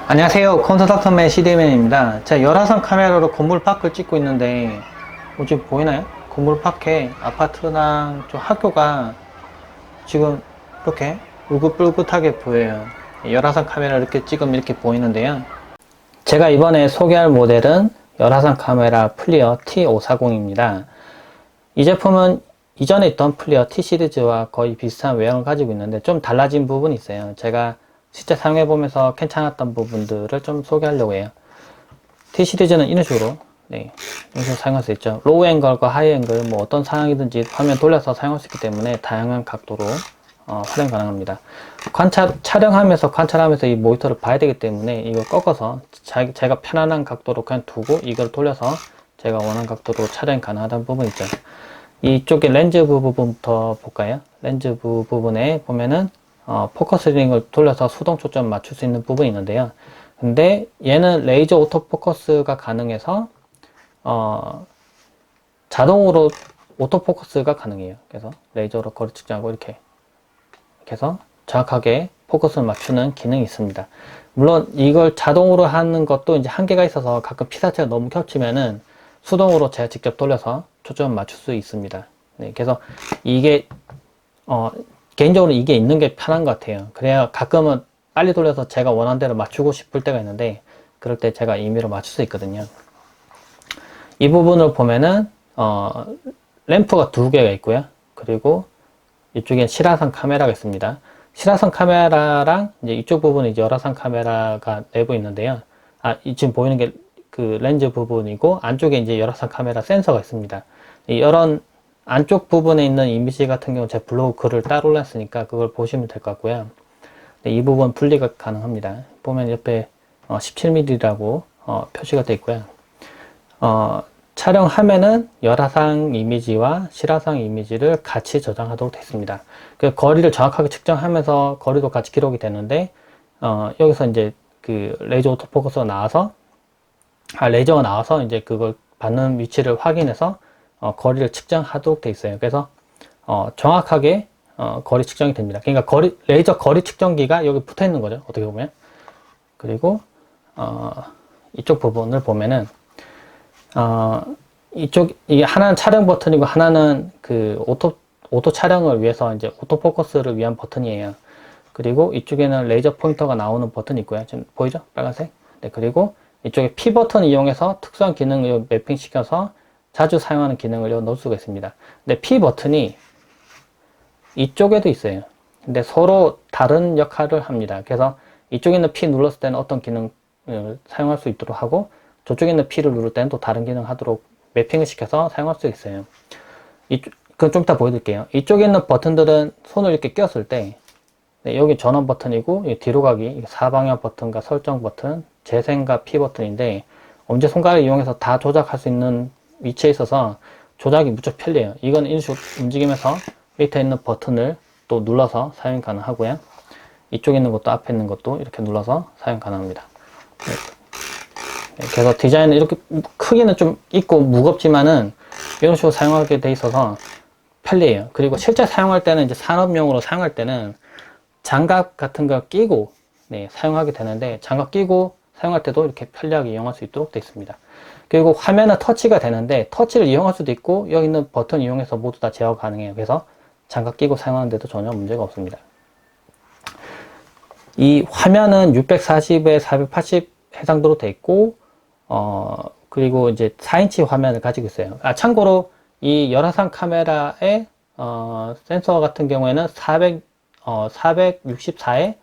안녕하세요. 콘서닥터맨 CD맨입니다. 제가 열화상 카메라로 건물 파크를 찍고 있는데 지금 보이나요? 건물 파크에 아파트랑 좀 학교가 지금 이렇게 울긋불긋하게 보여요. 열화상 카메라 이렇게 찍으면 이렇게 보이는데요. 제가 이번에 소개할 모델은 열화상 카메라 플리어 T540입니다. 이 제품은 이전에 있던 플리어 T 시리즈와 거의 비슷한 외형을 가지고 있는데 좀 달라진 부분이 있어요. 제가 실제 사용해보면서 괜찮았던 부분들을 좀 소개하려고 해요. T 시리즈는 이런 식으로, 이런 식으로 사용할 수 있죠. 로우 앵글과 하이 앵글, 뭐 어떤 상황이든지 화면 돌려서 사용할 수 있기 때문에 다양한 각도로 활용 가능합니다. 촬영하면서 관찰하면서 이 모니터를 봐야 되기 때문에 이걸 꺾어서 제가 편안한 각도로 그냥 두고 이걸 돌려서 제가 원하는 각도로 촬영이 가능하다는 부분이 있죠. 이쪽에 렌즈 부분부터 볼까요? 렌즈 부분에 보면은 포커스 링을 돌려서 수동 초점 맞출 수 있는 부분이 있는데요. 근데 얘는 레이저 오토포커스가 가능해서 자동으로 오토포커스가 가능해요. 그래서 레이저로 거리 측정하고 이렇게 해서 정확하게 포커스를 맞추는 기능이 있습니다. 물론 이걸 자동으로 하는 것도 이제 한계가 있어서 가끔 피사체가 너무 겹치면은 수동으로 제가 직접 돌려서 초점을 맞출 수 있습니다. 네, 그래서 이게 개인적으로 이게 있는 게 편한 것 같아요. 그래야 가끔은 빨리 돌려서 제가 원하는 대로 맞추고 싶을 때가 있는데 그럴 때 제가 임의로 맞출 수 있거든요. 이 부분을 보면은 램프가 두 개가 있고요. 그리고 이쪽엔 실화상 카메라가 있습니다. 실화상 카메라랑 이제 이쪽 부분은 이제 열화상 카메라가 내부 있는데요. 지금 보이는 게 그 렌즈 부분이고 안쪽에 이제 열화상 카메라 센서가 있습니다. 이런 안쪽 부분에 있는 이미지 같은 경우 제 블로그 글을 따로 올렸으니까 그걸 보시면 될 것 같고요. 이 부분 분리가 가능합니다. 보면 옆에 17mm라고 표시가 되어 있고요. 촬영하면은 열화상 이미지와 실화상 이미지를 같이 저장하도록 되어 있습니다. 그 거리를 정확하게 측정하면서 거리도 같이 기록이 되는데 여기서 이제 그 레이저 오토포커스가 나와서 레이저가 나와서 이제 그걸 받는 위치를 확인해서 거리를 측정하도록 되어 있어요. 그래서 정확하게 거리 측정이 됩니다. 그러니까 레이저 거리 측정기가 여기 붙어 있는 거죠. 어떻게 보면. 그리고 이쪽 부분을 보면은 이 하나는 촬영 버튼이고 하나는 그 오토 촬영을 위해서 이제 오토포커스를 위한 버튼이에요. 그리고 이쪽에는 레이저 포인터가 나오는 버튼이 있고요. 지금 보이죠? 빨간색. 네, 그리고 이쪽에 P 버튼을 이용해서 특수한 기능을 매핑 시켜서 자주 사용하는 기능을 넣을 수가 있습니다. 근데 P 버튼이 이쪽에도 있어요. 근데 서로 다른 역할을 합니다. 그래서 이쪽에 있는 P 눌렀을 때는 어떤 기능을 사용할 수 있도록 하고 저쪽에 있는 P를 누를 때는 또 다른 기능을 하도록 매핑을 시켜서 사용할 수 있어요. 그건 좀 이따 보여드릴게요. 이쪽에 있는 버튼들은 손을 이렇게 꼈을 때 여기 전원 버튼이고 뒤로 가기 사방향 버튼과 설정 버튼, 재생과 P 버튼인데 엄지 손가락을 이용해서 다 조작할 수 있는 위치에 있어서 조작이 무척 편리해요. 이건 인식 움직이면서 밑에 있는 버튼을 또 눌러서 사용 가능하고요. 이쪽에 있는 것도 앞에 있는 것도 이렇게 눌러서 사용 가능합니다. 네, 그래서 디자인은 이렇게 크기는 좀 있고 무겁지만은 이런 식으로 사용하게 돼 있어서 편리해요. 그리고 실제 사용할 때는 이제 산업용으로 사용할 때는 장갑 같은 거 끼고 사용하게 되는데 장갑 끼고 사용할 때도 이렇게 편리하게 이용할 수 있도록 되어 있습니다. 그리고 화면은 터치가 되는데 터치를 이용할 수도 있고 여기 있는 버튼 이용해서 모두 다 제어 가능해요. 그래서 장갑 끼고 사용하는데도 전혀 문제가 없습니다. 이 화면은 640에 480 해상도로 되어 있고 그리고 이제 4인치 화면을 가지고 있어요. 참고로 이 열화상 카메라의 센서 같은 경우에는 464에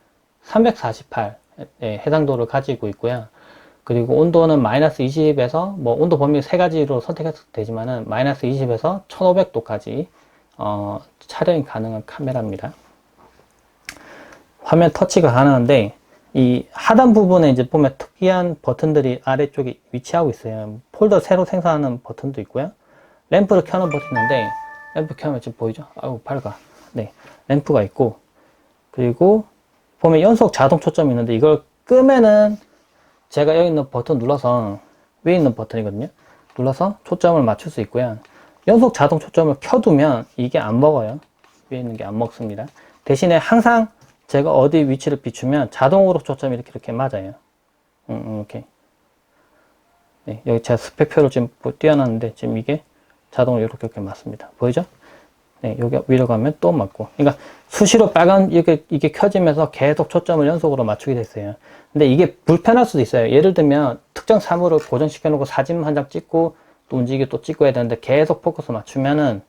348 해상도를 가지고 있고요. 그리고 온도는 마이너스 20에서 뭐 온도 범위 세 가지로 선택해도 되지만은 마이너스 20에서 1500도까지 촬영이 가능한 카메라입니다. 화면 터치가 가능한데 이 하단 부분에 이제 보면 특이한 버튼들이 아래쪽에 위치하고 있어요. 폴더 새로 생성하는 버튼도 있고요. 램프를 켜는 버튼인데 램프 켜면 지금 보이죠? 아우 밝아. 네, 램프가 있고 그리고 보면 연속 자동 초점이 있는데 이걸 끄면은 제가 여기 있는 버튼 눌러서 위에 있는 버튼이거든요. 눌러서 초점을 맞출 수 있고요. 연속 자동 초점을 켜두면 이게 안 먹어요. 위에 있는 게 안 먹습니다. 대신에 항상 제가 어디 위치를 비추면 자동으로 초점이 이렇게 맞아요. 이렇게. 네, 여기 제가 스펙표를 지금 띄워놨는데 지금 이게 자동으로 이렇게 맞습니다. 보이죠? 네, 여기 위로 가면 또 맞고. 그러니까 수시로 빨간 이게 켜지면서 계속 초점을 연속으로 맞추게 됐어요. 근데 이게 불편할 수도 있어요. 예를 들면 특정 사물을 고정시켜 놓고 사진 한 장 찍고 또 움직이고 또 찍고 해야 되는데 계속 포커스 맞추면은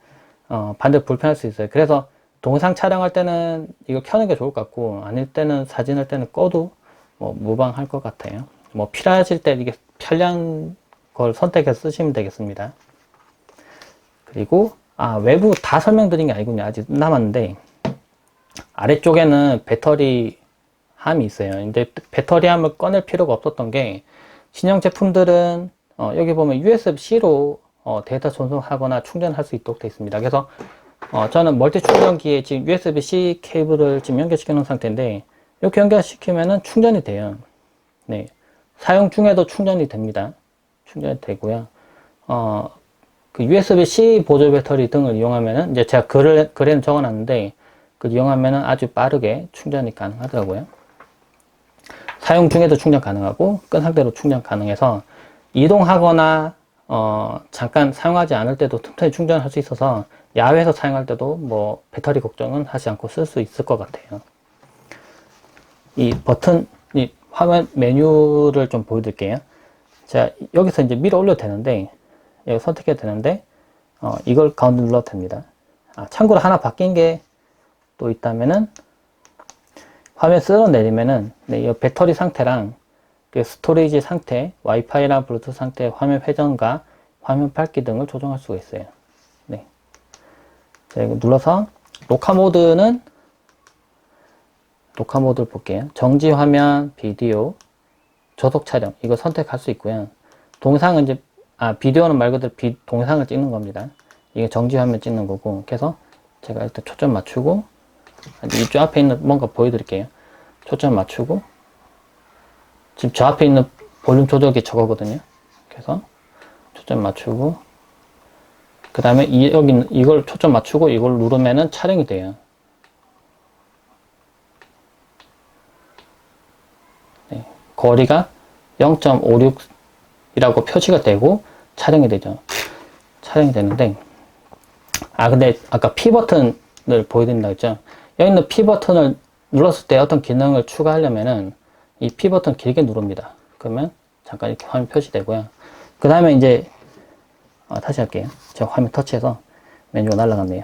반대로 불편할 수 있어요. 그래서 동영상 촬영할 때는 이거 켜는 게 좋을 것 같고, 아닐 때는 사진 할 때는 꺼도 뭐 무방할 것 같아요. 뭐 필요하실 때 이게 편리한 걸 선택해서 쓰시면 되겠습니다. 그리고 외부 다 설명드린 게 아니군요. 아직 남았는데 아래쪽에는 배터리 함이 있어요. 근데 배터리 함을 꺼낼 필요가 없었던 게 신형 제품들은 여기 보면 USB-C로 데이터 전송하거나 충전할 수 있도록 되어 있습니다. 그래서 저는 멀티 충전기에 지금 USB-C 케이블을 지금 연결시켜 놓은 상태인데 이렇게 연결시키면은 충전이 돼요. 네. 사용 중에도 충전이 됩니다. 충전이 되고요. 그 USB-C 보조 배터리 등을 이용하면은 이제 제가 글에는 적어놨는데 그 이용하면은 아주 빠르게 충전이 가능하더라고요. 사용 중에도 충전 가능하고 끈 상태로 충전 가능해서 이동하거나 잠깐 사용하지 않을 때도 틈틈이 충전할 수 있어서 야외에서 사용할 때도 뭐 배터리 걱정은 하지 않고 쓸 수 있을 것 같아요. 이 버튼, 이 화면 메뉴를 좀 보여드릴게요. 자, 여기서 이제 밀어 올려도 되는데 여기 선택해도 되는데 이걸 가운데 눌러도 됩니다. 참고로 하나 바뀐 게 또 있다면은 화면 쓸어내리면은 이 배터리 상태랑 그 스토리지 상태, 와이파이랑 블루투스 상태, 화면 회전과 화면 밝기 등을 조정할 수가 있어요. 네. 자, 이거 눌러서 녹화 모드를 볼게요. 정지 화면, 비디오, 저속 촬영 이거 선택할 수 있고요. 동영상은 이제 비디오는 말 그대로 동영상을 찍는 겁니다. 이게 정지 화면 찍는 거고. 그래서 제가 일단 초점 맞추고 이쪽 앞에 있는 뭔가 보여드릴게요. 초점 맞추고 지금 저 앞에 있는 볼륨 조절기 저거거든요. 그래서 초점 맞추고 그 다음에 여기 이걸 초점 맞추고 이걸 누르면은 촬영이 돼요. 네, 거리가 0.56이라고 표시가 되고 촬영이 되죠. 촬영이 되는데 근데 아까 P 버튼을 보여드린다 했죠. 여기 있는 P 버튼을 눌렀을 때 어떤 기능을 추가하려면은 이 P 버튼 길게 누릅니다. 그러면 잠깐 이렇게 화면 표시되고요. 그 다음에 이제 다시 할게요. 제가 화면 터치해서 메뉴가 날아갔네요.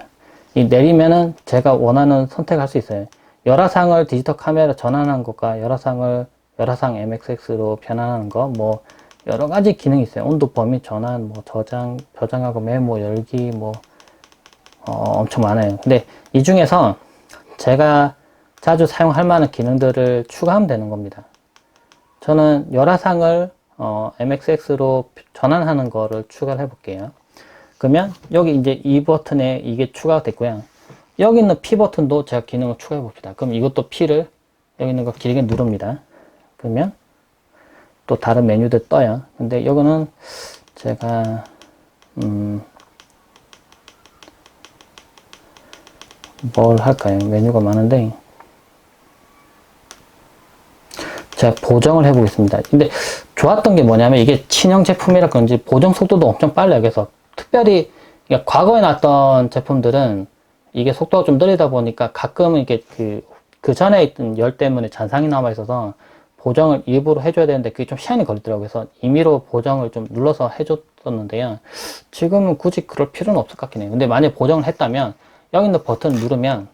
이 내리면은 제가 원하는 선택할 수 있어요. 열화상을 디지털 카메라 전환하는 것과 열화상 MXX로 변환하는 거, 뭐 여러 가지 기능이 있어요. 온도 범위 전환, 뭐 저장하고 메모 열기, 뭐 엄청 많아요. 근데 이 중에서 제가 자주 사용할 만한 기능들을 추가하면 되는 겁니다. 저는 열화상을 MXX로 전환하는 거를 추가를 해볼게요. 그러면 여기 이제 이 버튼에 이게 추가가 됐고요. 여기 있는 P 버튼도 제가 기능을 추가해 봅시다. 그럼 이것도 P를 여기 있는 거 길게 누릅니다. 그러면 또 다른 메뉴들 떠요. 근데 이거는 제가 뭘 할까요? 메뉴가 많은데 제가 보정을 해보겠습니다. 근데 좋았던 게 뭐냐면 이게 친형 제품이라 그런지 보정 속도도 엄청 빨라요. 그래서 특별히 그러니까 과거에 나왔던 제품들은 이게 속도가 좀 느리다 보니까 가끔은 이게 그 전에 있던 열 때문에 잔상이 남아 있어서 보정을 일부러 해줘야 되는데 그게 좀 시간이 걸리더라고요. 그래서 임의로 보정을 좀 눌러서 해줬었는데요. 지금은 굳이 그럴 필요는 없을 것 같긴 해요. 근데 만약에 보정을 했다면 여기 있는 버튼 누르면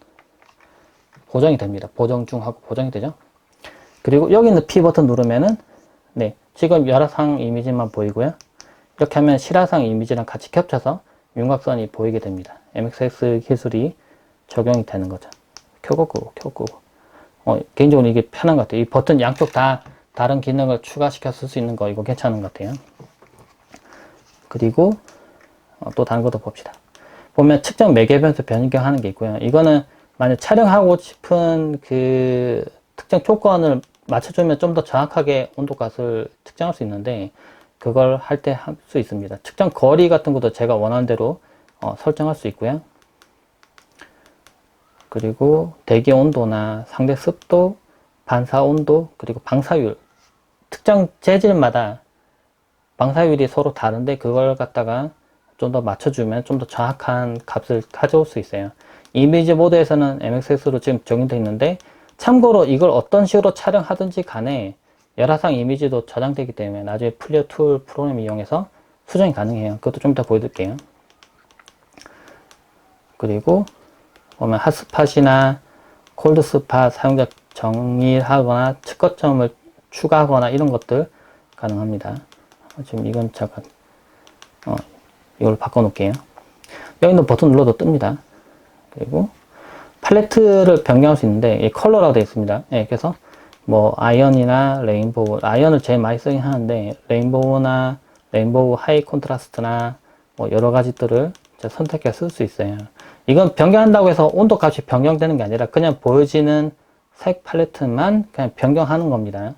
보정이 됩니다. 보정 중 하고 보정이 되죠. 그리고 여기 있는 P 버튼 누르면은 네, 지금 열화상 이미지만 보이고요. 이렇게 하면 실화상 이미지랑 같이 겹쳐서 윤곽선이 보이게 됩니다. MXX 기술이 적용이 되는 거죠. 켜고 끄고. 개인적으로 이게 편한 것 같아요. 이 버튼 양쪽 다 다른 기능을 추가시켜 쓸 수 있는 거 이거 괜찮은 것 같아요. 그리고 또 다른 것도 봅시다. 보면 측정 매개 변수 변경하는 게 있고요. 이거는 만약 촬영하고 싶은 그 특정 조건을 맞춰주면 좀 더 정확하게 온도값을 측정할 수 있는데 그걸 할 때 할 수 있습니다. 측정 거리 같은 것도 제가 원하는 대로 설정할 수 있고요. 그리고 대기 온도나 상대 습도, 반사 온도, 그리고 방사율, 측정 재질마다 방사율이 서로 다른데 그걸 갖다가 좀 더 맞춰주면 좀 더 정확한 값을 가져올 수 있어요. 이미지 모드에서는 MXX로 지금 적용되어 있는데, 참고로 이걸 어떤 식으로 촬영하든지 간에 열화상 이미지도 저장되기 때문에 나중에 플리어 툴 프로그램 이용해서 수정이 가능해요. 그것도 좀 이따 보여드릴게요. 그리고 보면 핫스팟이나 콜드스팟 사용자 정의하거나 측거점을 추가하거나 이런 것들 가능합니다. 지금 이건 잠깐 이걸 바꿔 놓을게요. 여기 있는 버튼 눌러도 뜹니다. 그리고 팔레트를 변경할 수 있는데 이 컬러라고 되어 있습니다. 예, 그래서 뭐 아이언이나 레인보우, 아이언을 제일 많이 쓰긴 하는데 레인보우나 레인보우 하이 콘트라스트나 뭐 여러 가지들을 선택해서 쓸 수 있어요. 이건 변경한다고 해서 온도 값이 변경되는 게 아니라 그냥 보여지는 색 팔레트만 그냥 변경하는 겁니다.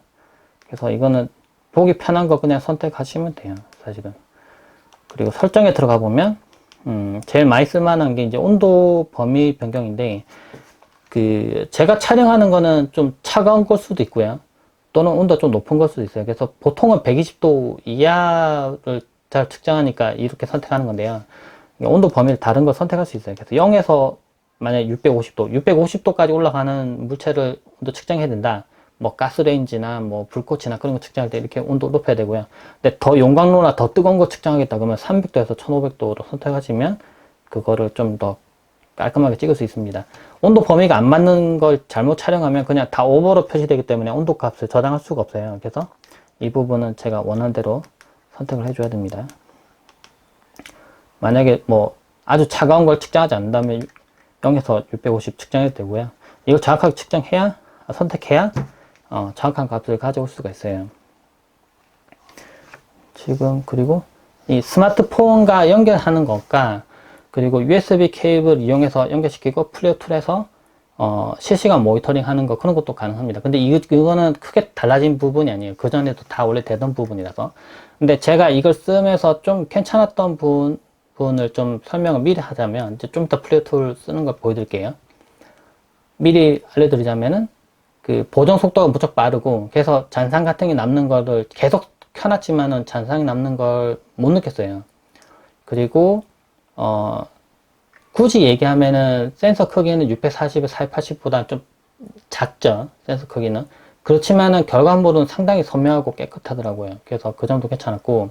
그래서 이거는 보기 편한 거 그냥 선택하시면 돼요, 사실은. 그리고 설정에 들어가 보면 제일 많이 쓸만한 게 이제 온도 범위 변경인데, 제가 촬영하는 거는 좀 차가운 걸 수도 있고요. 또는 온도 좀 높은 걸 수도 있어요. 그래서 보통은 120도 이하를 잘 측정하니까 이렇게 선택하는 건데요. 온도 범위를 다른 걸 선택할 수 있어요. 그래서 0에서 만약에 650도까지 올라가는 물체를 온도 측정해야 된다. 뭐 가스레인지나 뭐 불꽃이나 그런 거 측정할 때 이렇게 온도 높여야 되고요. 근데 더 용광로나 더 뜨거운 거 측정하겠다 그러면 300도에서 1500도로 선택하시면 그거를 좀 더 깔끔하게 찍을 수 있습니다. 온도 범위가 안 맞는 걸 잘못 촬영하면 그냥 다 오버로 표시되기 때문에 온도 값을 저장할 수가 없어요. 그래서 이 부분은 제가 원하는 대로 선택을 해줘야 됩니다. 만약에 뭐 아주 차가운 걸 측정하지 않는다면 0에서 650 측정해도 되고요. 이걸 정확하게 선택해야 정확한 값을 가져올 수가 있어요. 지금 그리고 이 스마트폰과 연결하는 것과 그리고 USB 케이블 이용해서 연결시키고 플레이어 툴에서 실시간 모니터링 하는 거 그런 것도 가능합니다. 근데 이거는 크게 달라진 부분이 아니에요. 그전에도 다 원래 되던 부분이라서. 근데 제가 이걸 쓰면서 좀 괜찮았던 부분을 좀 설명을 미리 하자면, 이제 좀 이따 플레이어 툴 쓰는 걸 보여드릴게요. 미리 알려드리자면은 보정 속도가 무척 빠르고, 그래서 잔상 같은 게 남는 거를 계속 켜놨지만은 잔상이 남는 걸 못 느꼈어요. 그리고 굳이 얘기하면은 센서 크기는 640에 480보다 좀 작죠, 센서 크기는. 그렇지만은 결과물은 상당히 선명하고 깨끗하더라고요. 그래서 그 점도 괜찮았고,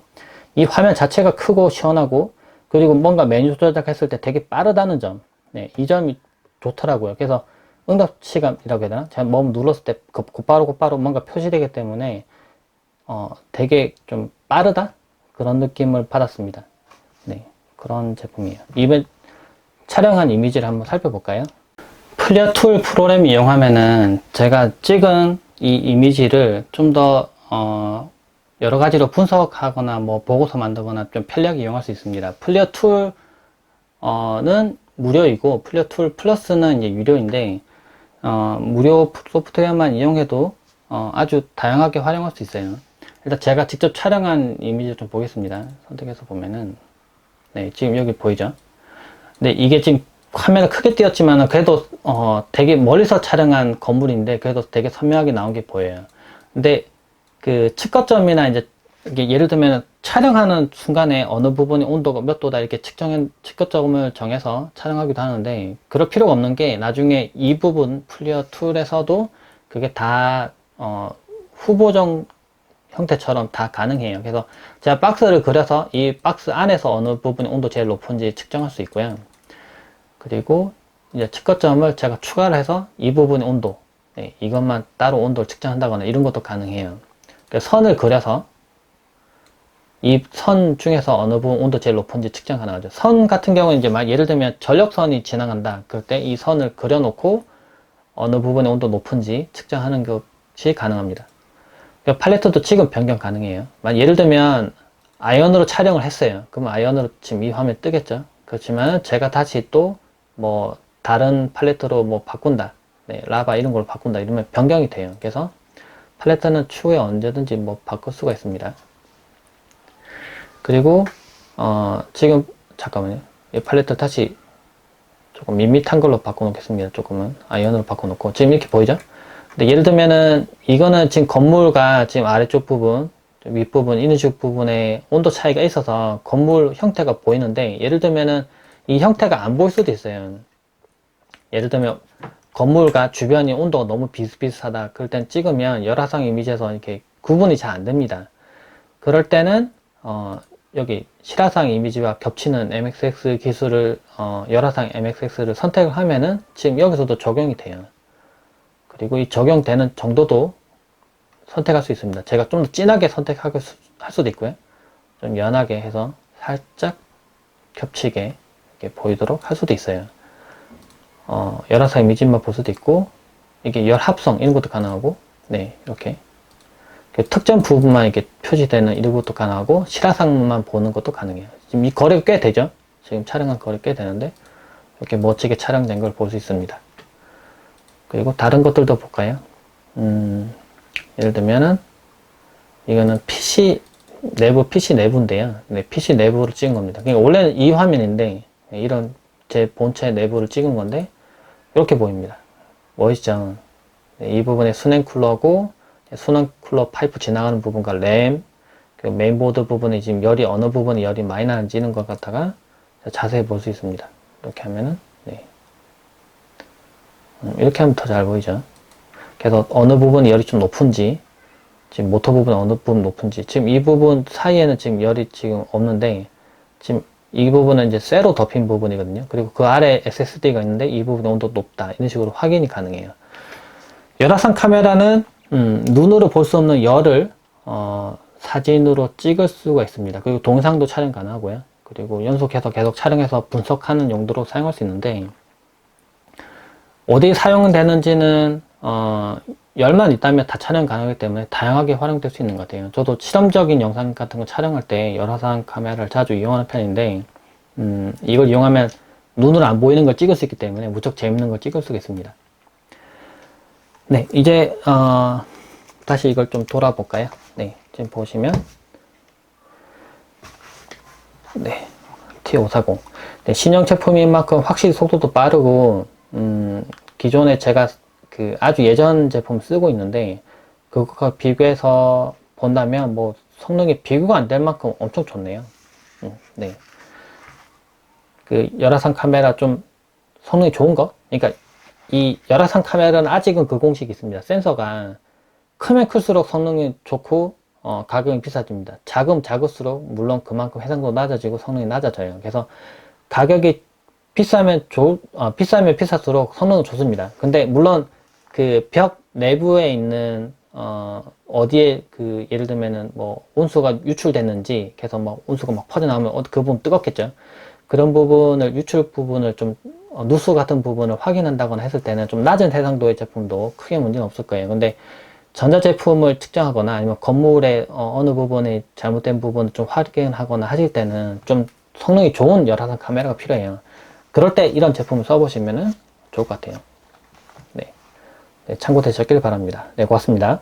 이 화면 자체가 크고 시원하고, 그리고 뭔가 메뉴 조작했을 때 되게 빠르다는 점, 네, 이 점이 좋더라고요. 그래서 응답 시간이라고 해야 되나? 제가 뭐 눌렀을 때 곧바로 뭔가 표시되기 때문에 되게 좀 빠르다? 그런 느낌을 받았습니다. 네, 그런 제품이에요. 이번 촬영한 이미지를 한번 살펴볼까요? 플리어 툴 프로그램 이용하면은 제가 찍은 이 이미지를 좀 더 여러 가지로 분석하거나 뭐 보고서 만들거나 좀 편리하게 이용할 수 있습니다. 플리어 툴은 무료이고 플리어 툴 플러스는 이제 유료인데, 무료 소프트웨어만 이용해도 아주 다양하게 활용할 수 있어요. 일단 제가 직접 촬영한 이미지를 좀 보겠습니다. 선택해서 보면은, 네, 지금 여기 보이죠? 근데 이게 지금 화면을 크게 띄었지만은 그래도 되게 멀리서 촬영한 건물인데 그래도 되게 선명하게 나온 게 보여요. 근데 측거점이나 이제 이게 예를 들면 촬영하는 순간에 어느 부분이 온도가 몇 도다 이렇게 측거점을 정해서 촬영하기도 하는데, 그럴 필요가 없는 게 나중에 이 부분 플리어 툴에서도 그게 다 후보정 형태처럼 다 가능해요. 그래서 제가 박스를 그려서 이 박스 안에서 어느 부분이 온도 제일 높은지 측정할 수 있고요. 그리고 이제 측거점을 제가 추가를 해서 이 부분의 온도, 네, 이것만 따로 온도를 측정한다거나 이런 것도 가능해요. 그래서 선을 그려서 이 선 중에서 어느 부분 온도 제일 높은지 측정 가능하죠. 선 같은 경우는 이제 막 예를 들면 전력선이 지나간다. 그럴 때 이 선을 그려놓고 어느 부분의 온도 높은지 측정하는 것이 가능합니다. 팔레트도 지금 변경 가능해요. 예를 들면 아이언으로 촬영을 했어요. 그럼 아이언으로 지금 이 화면 뜨겠죠. 그렇지만 제가 다시 또 뭐 다른 팔레트로 뭐 바꾼다, 네, 라바 이런 걸로 바꾼다 이러면 변경이 돼요. 그래서 팔레트는 추후에 언제든지 뭐 바꿀 수가 있습니다. 그리고 지금 잠깐만요. 이 팔레트 다시 조금 밋밋한 걸로 바꿔 놓겠습니다. 조금은 아이언으로 바꿔 놓고 지금 이렇게 보이죠? 근데 예를 들면은 이거는 지금 건물과 지금 아래쪽 부분, 윗부분, 이런 쪽 부분에 온도 차이가 있어서 건물 형태가 보이는데, 예를 들면은 이 형태가 안 보일 수도 있어요. 예를 들면 건물과 주변이 온도가 너무 비슷비슷하다. 그럴 땐 찍으면 열화상 이미지에서 이렇게 구분이 잘 안 됩니다. 그럴 때는 여기 실화상 이미지와 겹치는 MXX 기술을 열화상 MXX를 선택을 하면은 지금 여기서도 적용이 돼요. 그리고 이 적용되는 정도도 선택할 수 있습니다. 제가 좀 더 진하게 선택할 수도 있고요. 좀 연하게 해서 살짝 겹치게 이렇게 보이도록 할 수도 있어요. 열화상 이미지만 볼 수도 있고, 이게 열 합성 이런 것도 가능하고, 네, 이렇게 특정 부분만 이렇게 표시되는 이런 것도 가능하고, 실화상만 보는 것도 가능해요. 지금 이 거리가 꽤 되죠? 지금 촬영한 거리 꽤 되는데, 이렇게 멋지게 촬영된 걸 볼 수 있습니다. 그리고 다른 것들도 볼까요? 예를 들면은, 이거는 PC 내부인데요. 네, PC 내부를 찍은 겁니다. 그러니까 원래는 이 화면인데, 이런 제 본체 내부를 찍은 건데, 이렇게 보입니다. 멋있죠? 네, 이 부분에 수냉 쿨러고, 수냉 쿨러 파이프 지나가는 부분과 램, 그 메인보드 부분에 지금 열이 어느 부분에 열이 많이 나는지 이런 것 갖다가 자세히 볼 수 있습니다. 이렇게 하면은, 네. 이렇게 하면 더 잘 보이죠? 그래서 어느 부분이 열이 좀 높은지, 지금 모터 부분 어느 부분 높은지, 지금 이 부분 사이에는 지금 열이 지금 없는데, 지금 이 부분은 이제 쇠로 덮인 부분이거든요. 그리고 그 아래 SSD가 있는데 이 부분 온도 높다. 이런 식으로 확인이 가능해요. 열화상 카메라는 눈으로 볼 수 없는 열을 사진으로 찍을 수가 있습니다. 그리고 동영상도 촬영 가능하고요. 그리고 연속해서 계속 촬영해서 분석하는 용도로 사용할 수 있는데, 어디에 사용되는지는 열만 있다면 다 촬영 가능하기 때문에 다양하게 활용될 수 있는 것 같아요. 저도 실험적인 영상 같은 거 촬영할 때 열화상 카메라를 자주 이용하는 편인데, 이걸 이용하면 눈으로 안 보이는 걸 찍을 수 있기 때문에 무척 재밌는 걸 찍을 수가 있습니다. 네, 이제 다시 이걸 좀 돌아볼까요? 네, 지금 보시면 네, T540 네, 신형 제품인 만큼 확실히 속도도 빠르고, 기존에 제가 그 아주 예전 제품 쓰고 있는데, 그것과 비교해서 본다면 뭐 성능이 비교가 안 될 만큼 엄청 좋네요. 네. 그 열화상 카메라 좀 성능이 좋은 거? 그러니까 이 열화상 카메라는 아직은 그 공식이 있습니다. 센서가 크면 클수록 성능이 좋고 가격이 비싸집니다. 작으면 작을수록 물론 그만큼 해상도 낮아지고 성능이 낮아져요. 그래서 가격이 비싸면 비쌀수록 성능은 좋습니다. 근데 물론 그 벽 내부에 있는 어디에 그 예를 들면은 뭐 온수가 유출됐는지, 그래서 막 온수가 막 퍼져나오면 그 부분 뜨겁겠죠. 그런 부분을 유출 부분을 좀 누수 같은 부분을 확인한다거나 했을 때는 좀 낮은 해상도의 제품도 크게 문제는 없을 거예요. 근데 전자제품을 측정하거나 아니면 건물의 어느 부분이 잘못된 부분을 좀 확인하거나 하실 때는 좀 성능이 좋은 열화상 카메라가 필요해요. 그럴 때 이런 제품을 써보시면 좋을 것 같아요. 네. 네, 참고되셨길 바랍니다. 네, 고맙습니다.